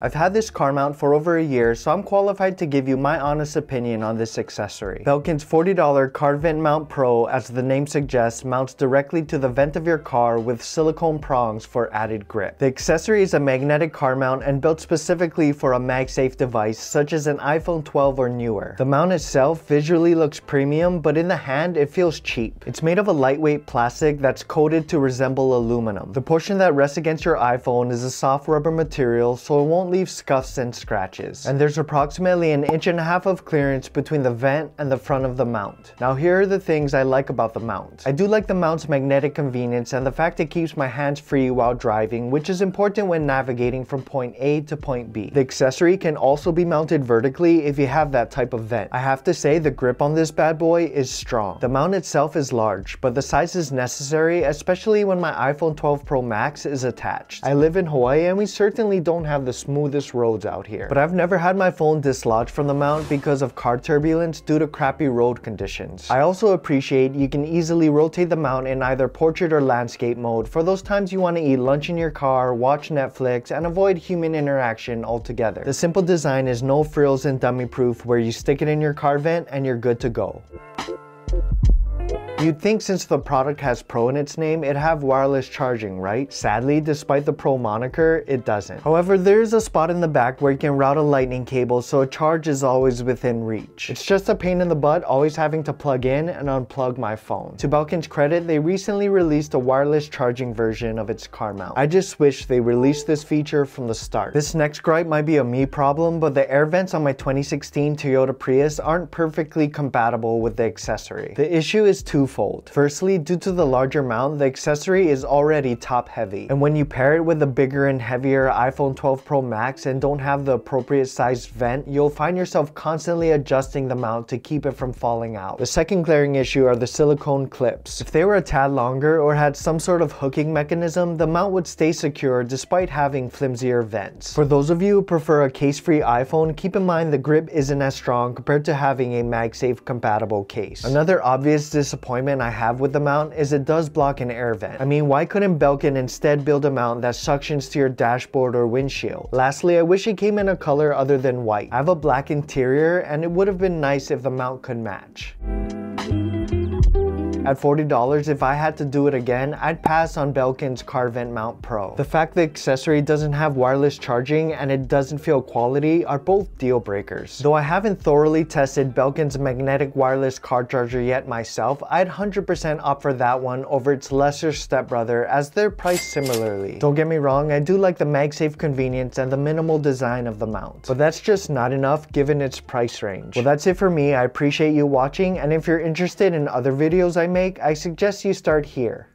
I've had this car mount for over a year, so I'm qualified to give you my honest opinion on this accessory. Belkin's $40 Car Vent Mount Pro, as the name suggests, mounts directly to the vent of your car with silicone prongs for added grip. The accessory is a magnetic car mount and built specifically for a MagSafe device such as an iPhone 12 or newer. The mount itself visually looks premium, but in the hand it feels cheap. It's made of a lightweight plastic that's coated to resemble aluminum. The portion that rests against your iPhone is a soft rubber material, so it won't leave scuffs and scratches. And there's approximately 1.5 inches of clearance between the vent and the front of the mount. Now here are the things I like about the mount. I do like the mount's magnetic convenience and the fact it keeps my hands free while driving, which is important when navigating from point A to point B. The accessory can also be mounted vertically if you have that type of vent. I have to say the grip on this bad boy is strong. The mount itself is large, but the size is necessary, especially when my iPhone 12 Pro Max is attached. I live in Hawaii and we certainly don't have the smoothest roads out here, but I've never had my phone dislodged from the mount because of car turbulence due to crappy road conditions. I also appreciate you can easily rotate the mount in either portrait or landscape mode for those times you want to eat lunch in your car, watch Netflix, and avoid human interaction altogether. The simple design is no frills and dummy proof, where you stick it in your car vent and you're good to go. You'd think since the product has Pro in its name, it'd have wireless charging, right? Sadly, despite the Pro moniker, it doesn't. However, there is a spot in the back where you can route a lightning cable, so a charge is always within reach. It's just a pain in the butt always having to plug in and unplug my phone. To Belkin's credit, they recently released a wireless charging version of its car mount. I just wish they released this feature from the start. This next gripe might be a me problem, but the air vents on my 2016 Toyota Prius aren't perfectly compatible with the accessory. The issue is twofold. Firstly, due to the larger mount, the accessory is already top heavy, and when you pair it with a bigger and heavier iPhone 12 Pro Max and don't have the appropriate sized vent, you'll find yourself constantly adjusting the mount to keep it from falling out. The second glaring issue are the silicone clips. If they were a tad longer or had some sort of hooking mechanism, the mount would stay secure despite having flimsier vents. For those of you who prefer a case-free iPhone, keep in mind the grip isn't as strong compared to having a MagSafe compatible case. Another obvious disappointment I have with the mount is it does block an air vent. I mean, why couldn't Belkin instead build a mount that suctions to your dashboard or windshield? Lastly, I wish it came in a color other than white. I have a black interior and it would have been nice if the mount could match. At $40, if I had to do it again, I'd pass on Belkin's Car Vent Mount Pro. The fact the accessory doesn't have wireless charging and it doesn't feel quality are both deal breakers. Though I haven't thoroughly tested Belkin's magnetic wireless car charger yet myself, I'd 100% opt for that one over its lesser stepbrother, as they're priced similarly. Don't get me wrong, I do like the MagSafe convenience and the minimal design of the mount, but that's just not enough given its price range. Well, that's it for me. I appreciate you watching, and if you're interested in other videos I make, I suggest you start here.